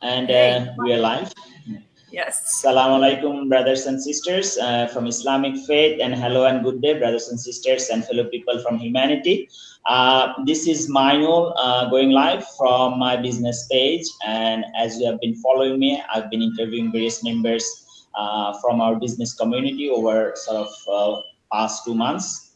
And Hey. we are live. Yes. Assalamu alaikum, brothers and sisters from Islamic faith, and hello and good day, brothers and sisters and fellow people from humanity. This is Mainul going live from my business page, and as you have been following me, I've been interviewing various members from our business community over sort of past 2 months.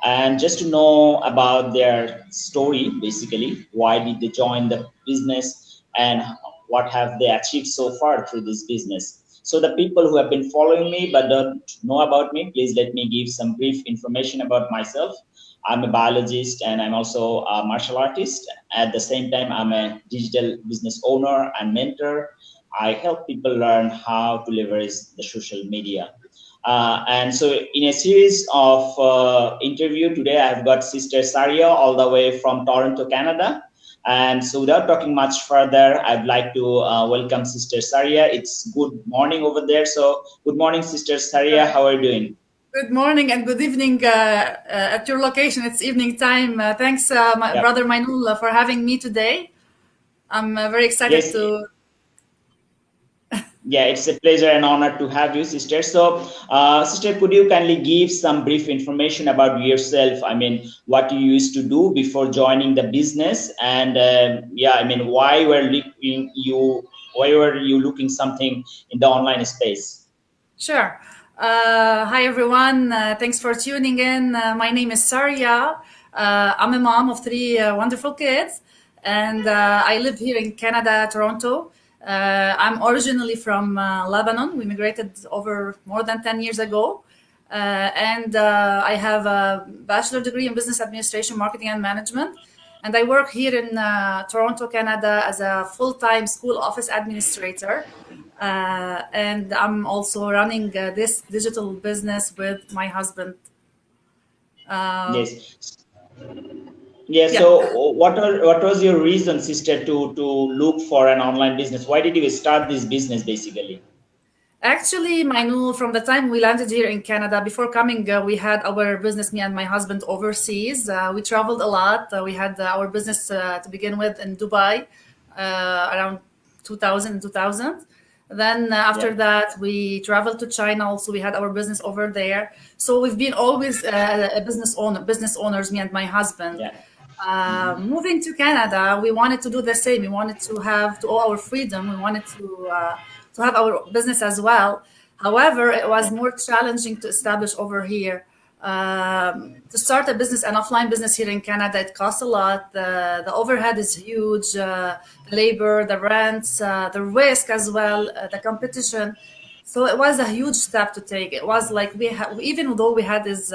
And just to know about their story, basically, why did they join the business and what have they achieved so far through this business. So the people who have been following me but don't know about me, please let me give some brief information about myself. I'm a biologist and I'm also a martial artist. At the same time, I'm a digital business owner and mentor. I help people learn how to leverage the social media. And so in a series of interview today, I've got Sister Saria all the way from Toronto, Canada. And so without talking much further, I'd like to welcome Sister Saria. It's good morning over there. So good morning, Sister Saria. How are you doing? Good morning and good evening at your location. It's evening time. Thanks, my Yep. brother Mainul, for having me today. I'm very excited Yes. to. Yeah, it's a pleasure and honor to have you, Sister. So, Sister, could you kindly give some brief information about yourself? I mean, what you used to do before joining the business, and yeah, I mean, why were you looking something in the online space? Sure. Hi, everyone. Thanks for tuning in. My name is Saria. I'm a mom of three wonderful kids, and I live here in Canada, Toronto. I'm originally from Lebanon. We immigrated over more than 10 years ago. And I have a bachelor degree in business administration, marketing, and management. And I work here in Toronto, Canada as a full-time school office administrator. And I'm also running this digital business with my husband. Yes. Yeah. Yeah. So, what was your reason, Sister, to look for an online business? Why did you start this business, basically? Actually, Mainu, from the time we landed here in Canada, before coming, we had our business, me and my husband, overseas. We traveled a lot. We had our business to begin with in Dubai around 2000. Then after Yeah. that, we traveled to China. Also, we had our business over there. So we've been always a business owners, me and my husband. Yeah. Moving to Canada, we wanted to do the same. We wanted to have to all our freedom. We wanted to have our business as well. However, it was Yeah. more challenging to establish over here. To start a business, an offline business here in Canada, it costs a lot. The overhead is huge, the labor, the rents, the risk as well, the competition. So it was a huge step to take. It was like even though we had this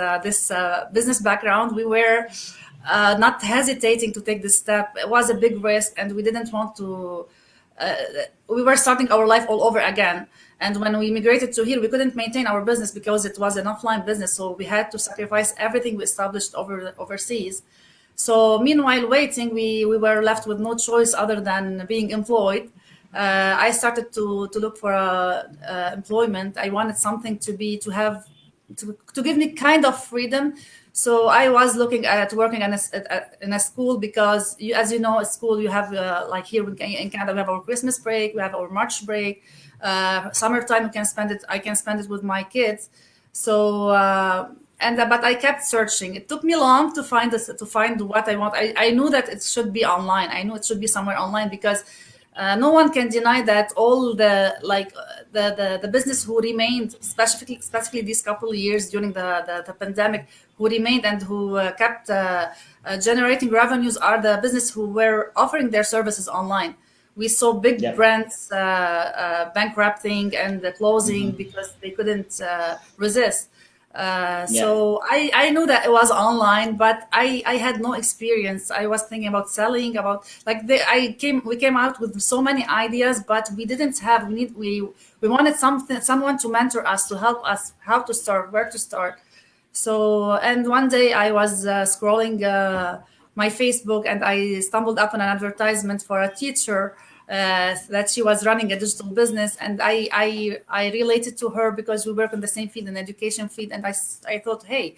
business background, we were not hesitating to take this step. It was a big risk, and we didn't want to. We were starting our life all over again. And when we immigrated to here, we couldn't maintain our business because it was an offline business. So we had to sacrifice everything we established overseas. So meanwhile, waiting, we were left with no choice other than being employed. I started to look for employment. I wanted something to give me kind of freedom. So I was looking at working in a school because, as you know, at school you have like here in Canada we have our Christmas break, we have our March break, summertime I can spend it with my kids. So but I kept searching. It took me long to find what I want. I knew that it should be online. I knew it should be somewhere online because no one can deny that all the business who remained, specifically these couple of years during the pandemic, who remained and who kept generating revenues are the business who were offering their services online. We saw big Yeah. brands bankrupting and closing because they couldn't resist. Yeah. So I knew that it was online, but I had no experience. I was thinking about selling, we came out with so many ideas, but we didn't have we wanted someone to mentor us, to help us how to start, where to start. So, and one day I was scrolling my Facebook and I stumbled upon an advertisement for a teacher that she was running a digital business, and I related to her because we work in the same field, in education field, and I thought, hey,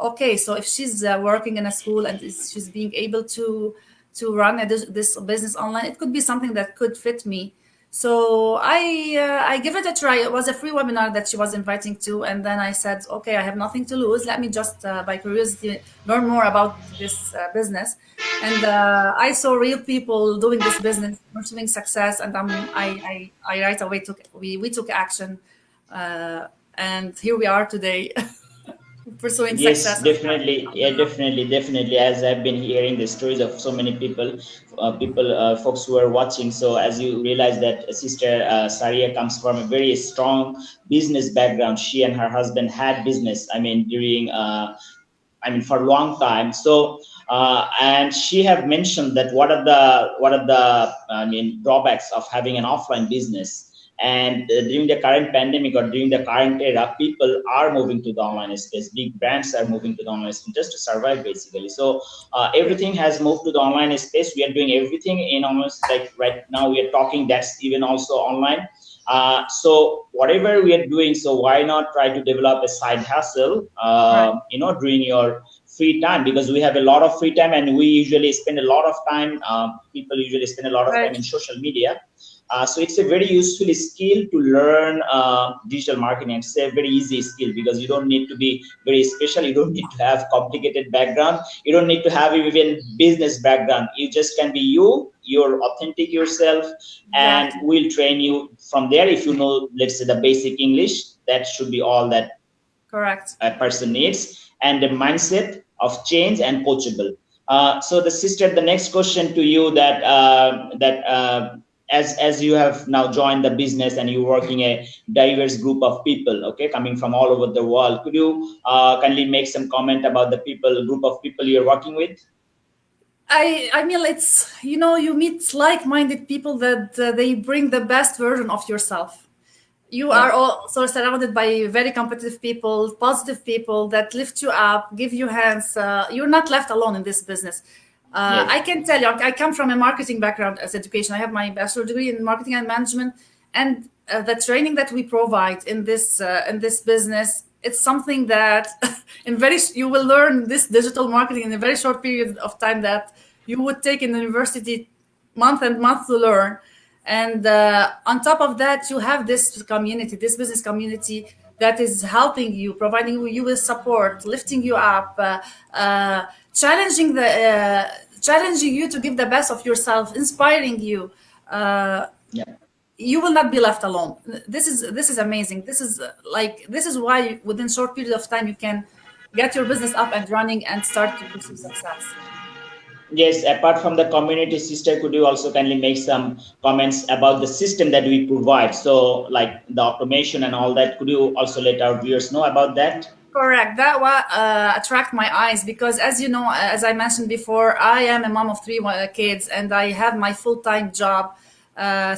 okay, so if she's working in a school and she's being able to run this business online, it could be something that could fit me. So I give it a try. It was a free webinar that she was inviting to, and then I said, okay, I have nothing to lose. Let me just, by curiosity, learn more about this business. And I saw real people doing this business, pursuing success, and I right away we took action, and here we are today, pursuing Yes, success. definitely. Yeah, definitely. As I've been hearing the stories of so many people, folks who are watching. So as you realize that Sister Saria comes from a very strong business background. She and her husband had business. I mean, during for a long time. So and she have mentioned that what are the drawbacks of having an offline business. And during the current pandemic or during the current era, people are moving to the online space. Big brands are moving to the online space just to survive, basically. So everything has moved to the online space. We are doing everything in almost like right now we are talking. That's even also online. So whatever we are doing, so why not try to develop a side hustle, Right. during your free time, because we have a lot of free time and we usually spend a lot of time. People usually spend a lot of time Right. in social media. So it's a very useful skill to learn digital marketing. It's a very easy skill because you don't need to be very special. You don't need to have complicated background. You don't need to have even business background. You just can be you. You're authentic yourself, and Exactly. we'll train you from there. If you know, let's say, the basic English, that should be all that Correct. a person needs, and the mindset of change and coachable. So the sister, the next question to you, as you have now joined the business and you're working a diverse group of people, okay, coming from all over the world, could you kindly make some comment about the group of people you're working with? I mean, it's, you meet like-minded people that they bring the best version of yourself. You are Yeah. also surrounded by very competitive people, positive people that lift you up, give you hands. You're not left alone in this business. I Yes. can tell you, I come from a marketing background as education. I have my bachelor degree in marketing and management, and the training that we provide in this business, it's something that you will learn this digital marketing in a very short period of time that you would take in the university month and month to learn. And on top of that, you have this community, this business community that is helping you, providing you with support, lifting you up, challenging challenging you to give the best of yourself, inspiring you. Uh, Yeah. you will not be left alone. This is amazing. This is why within short period of time you can get your business up and running and start to pursue success. Yes, apart from the community, sister, could you also kindly make some comments about the system that we provide? So, like the automation and all that, could you also let our viewers know about that? Correct. That what attract my eyes because, as you know, as I mentioned before, I am a mom of three kids, and I have my full-time job.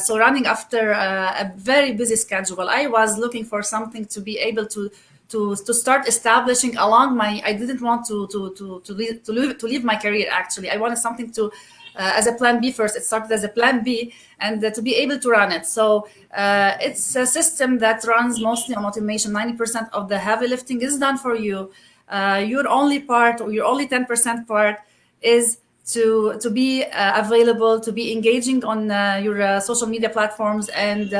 So running after a very busy schedule, I was looking for something to be able to start establishing along my. I didn't want to leave my career. Actually, I wanted something to. As a plan B first. It started as a plan B, and to be able to run it. So it's a system that runs mostly on automation. 90% of the heavy lifting is done for you. Your only part, or your only 10% part, is to be available, to be engaging on your social media platforms, and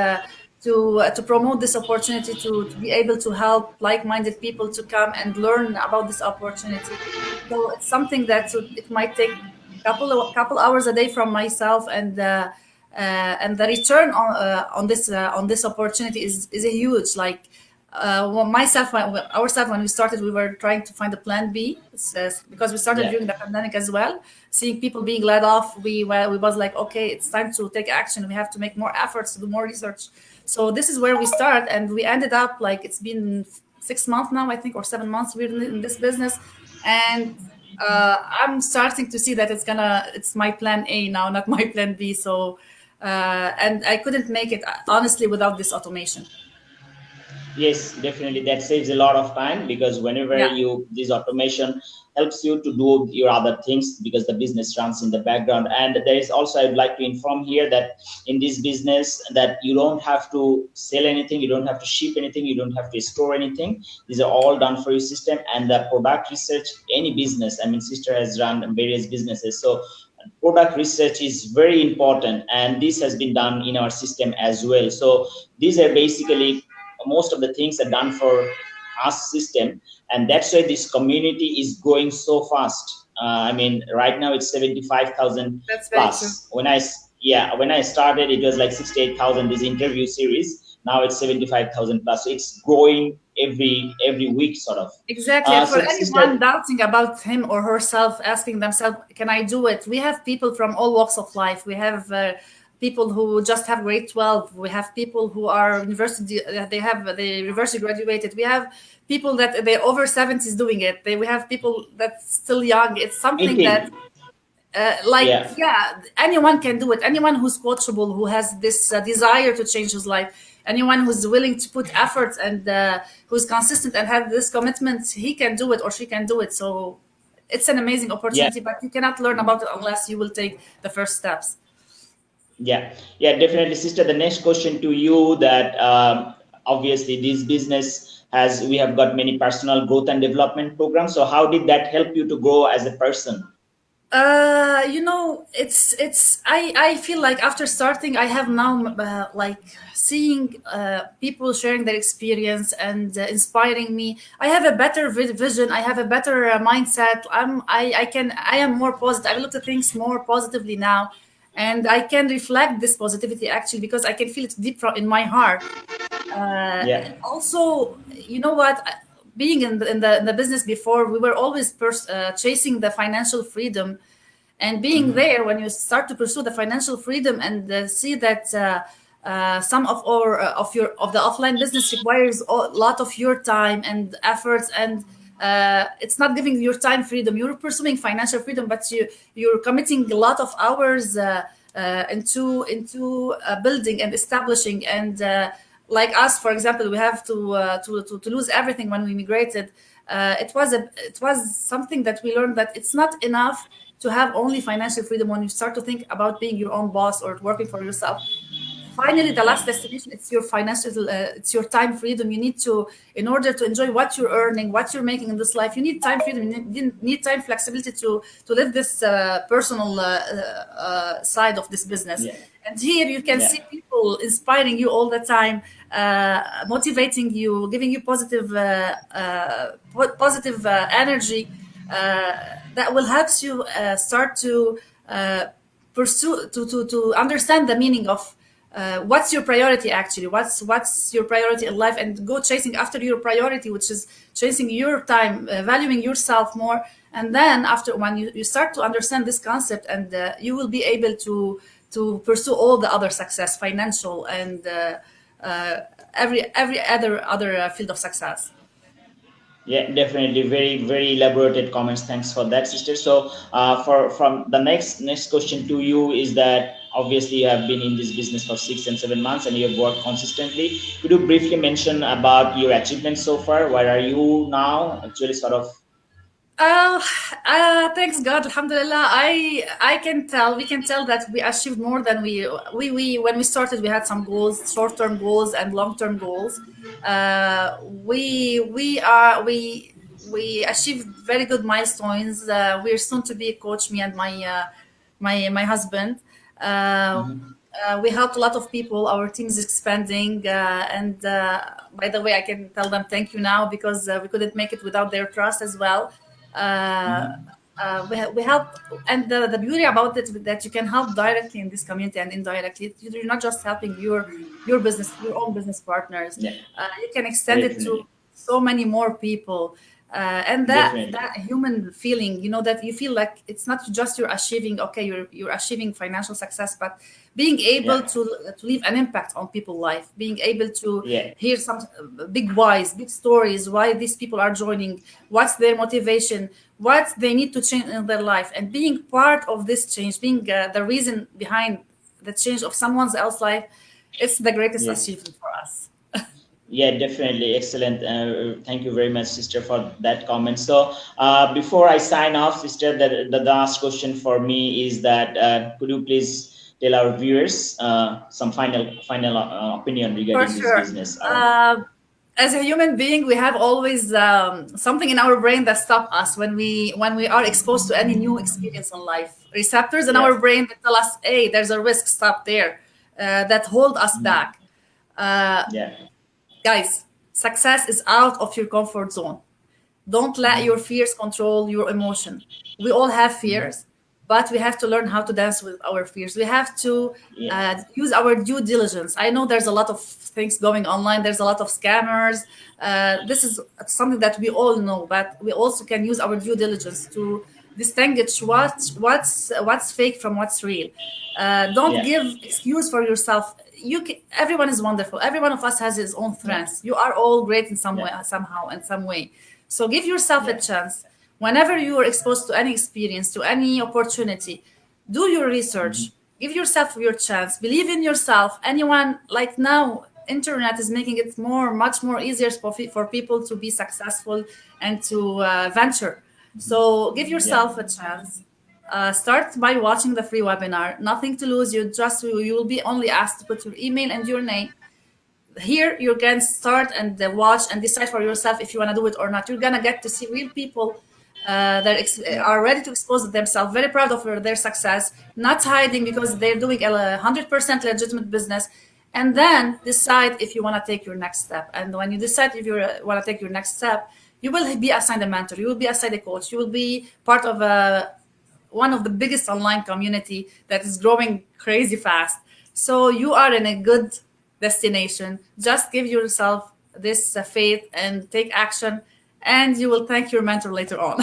to promote this opportunity, to be able to help like-minded people to come and learn about this opportunity. So it's something that it might take couple hours a day from myself, and the return on this opportunity is a huge, like ourselves, when we started, we were trying to find a plan B. Because we started Yeah. during the pandemic as well, seeing people being laid off. We was like, okay, it's time to take action. We have to make more efforts to do more research. So this is where we start, and we ended up, like, it's been 6 months now, I think, or 7 months we're in this business. And I'm starting to see that it's my plan A now, not my plan B. So and I couldn't make it, honestly, without this automation. Yes, definitely. That saves a lot of time because whenever Yeah. this automation helps you to do your other things because the business runs in the background. And there is also, I'd like to inform here that in this business that you don't have to sell anything, you don't have to ship anything, you don't have to store anything. These are all done for your system. And the product research, any business, I mean, sister has run various businesses. So product research is very important, and this has been done in our system as well. So these are basically most of the things are done for us system, and that's why this community is growing so fast. I mean, right now it's 75,000 That's very true. plus. When I started, it was like 68,000. This interview series, now it's 75,000 plus. So it's growing every week, sort of. Exactly. And for So anyone doubting about him or herself, asking themselves, "Can I do it?" We have people from all walks of life. We have people who just have grade 12. We have people who are university. They university graduated. We have people that they're over 70s doing it. We have people that's still young. It's something 18. that anyone can do it. Anyone who's coachable, who has this desire to change his life, anyone who's willing to put effort and who's consistent and have this commitment, he can do it or she can do it. So it's an amazing opportunity, but you cannot learn about it unless you will take the first steps. Yeah, definitely, sister. The next question to you, that obviously this business we have got many personal growth and development programs. So how did that help you to grow as a person? I feel like after starting, I have now like seeing people sharing their experience and inspiring me. I have a better vision. I have a better mindset. I am more positive. I look at things more positively now, and I can reflect this positivity actually because I can feel it deep in my heart. Also, you know what? Being in the business before, we were always chasing the financial freedom, and being there when you start to pursue the financial freedom and see that some of the offline business requires a lot of your time and efforts, and it's not giving your time freedom. You're pursuing financial freedom, but you're committing a lot of hours into building and establishing and. Like us, for example, we have to lose everything when we immigrated. It was something that we learned that it's not enough to have only financial freedom when you start to think about being your own boss or working for yourself. Finally, the last destination, it's your financial, it's your time freedom. You need to, in order to enjoy what you're earning, what you're making in this life, you need time freedom. You need time flexibility to live this personal side of this business. And here you can see people inspiring you all the time, motivating you, giving you positive energy that will help you start to pursue, to understand the meaning of what's your priority actually, what's your priority in life, and go chasing after your priority, which is chasing your time, valuing yourself more. And then after, when you start to understand this concept, and you will be able to pursue all the other success, financial and every other field of success. Yeah, definitely. Very, very elaborated comments. Thanks for that, sister. So from the next question to you is that obviously you have been in this business for 6 and 7 months and you have worked consistently. Could you briefly mention about your achievements so far? Where are you now? Actually, sort of. Thanks God, alhamdulillah. We can tell that we achieved more than we when we started. We had some goals, short-term goals and long-term goals. We achieved very good milestones. We're soon to be a coach, me and my husband. We helped a lot of people. Our team is expanding, and by the way, I can tell them thank you now, because we couldn't make it without their trust as well. We help, and the beauty about it is that you can help directly in this community and indirectly. You're not just helping your business, your own business partners. You can extend it to so many more people. And that human feeling, you know, that you feel like it's not just you're achieving, you're achieving financial success, but being able to leave an impact on people's life, being able to hear some big whys, big stories, why these people are joining, what's their motivation, what they need to change in their life, and being part of this change, being the reason behind the change of someone else's life. It's the greatest achievement for us. Yeah, definitely. Excellent. Thank you very much, sister, for that comment. So before I sign off, sister, the last question for me is that could you please tell our viewers some final opinion regarding this business? as a human being, we have always something in our brain that stop us when we are exposed to any new experience in life. Receptors in Yeah. our brain that tell us, "Hey, there's a risk. Stop there." That hold us back. Yeah. Guys, success is out of your comfort zone. Don't let your fears control your emotion. We all have fears, but we have to learn how to dance with our fears. We have to Yeah. use our due diligence. I know there's a lot of things going online. There's a lot of scammers. This is something that we all know, but we also can use our due diligence to distinguish what's fake from what's real. Don't Yeah. give excuse for yourself. Everyone is wonderful. Every one of us has his own strengths. You are all great in some way, somehow, in some way. So give yourself a chance. Whenever you are exposed to any experience, to any opportunity, do your research. Give yourself your chance. Believe in yourself. Anyone, like now, internet is making it much more easier for people to be successful and to venture. So give yourself a chance. Start by watching the free webinar. Nothing to lose. You will be only asked to put your email and your name. Here you can start and watch and decide for yourself if you want to do it or not. You're gonna get to see real people that are ready to expose themselves, very proud of their success, not hiding because they're doing 100% legitimate business. And then decide if you want to take your next step. And when you decide if you want to take your next step, you will be assigned a mentor. You will be assigned a coach. You will be part of one of the biggest online community that is growing crazy fast. So you are in a good destination. Just give yourself this faith and take action, and you will thank your mentor later on.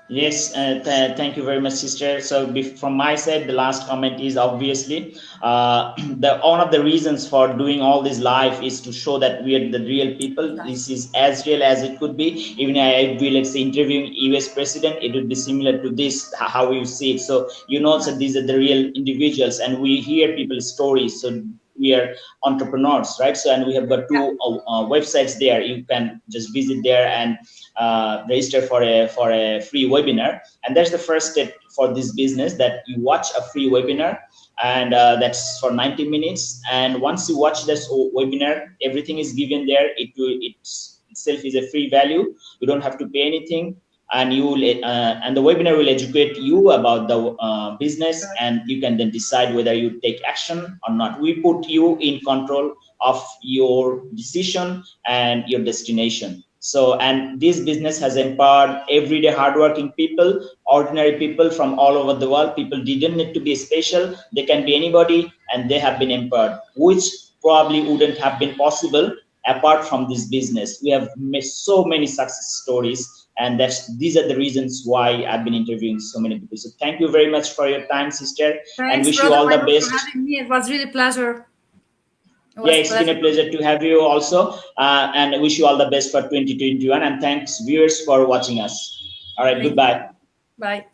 Yes, thank you very much, sister. So from my side, the last comment is obviously one of the reasons for doing all this live is to show that we are the real people. This is as real as it could be. Even I be, let's say, interviewing US president, it would be similar to this, how you see it. So so these are the real individuals, and we hear people's stories. So we are entrepreneurs, right? So, and we have got two websites there. You can just visit there and register for a free webinar. And that's the first step for this business, that you watch a free webinar, and that's for 90 minutes. And once you watch this webinar, everything is given there. It itself is a free value. You don't have to pay anything. And you will, and the webinar will educate you about the business, and you can then decide whether you take action or not. We put you in control of your decision and your destination. So, and this business has empowered everyday hardworking people, ordinary people from all over the world. People didn't need to be special. They can be anybody, and they have been empowered, which probably wouldn't have been possible apart from this business. We have made so many success stories, and these are the reasons why I've been interviewing so many people. So thank you very much for your time, sister. Thanks, and wish you all the best. For having me. It was really a pleasure. It's been a pleasure to have you also, and I wish you all the best for 2021. And thanks, viewers, for watching us. All right, goodbye. Bye.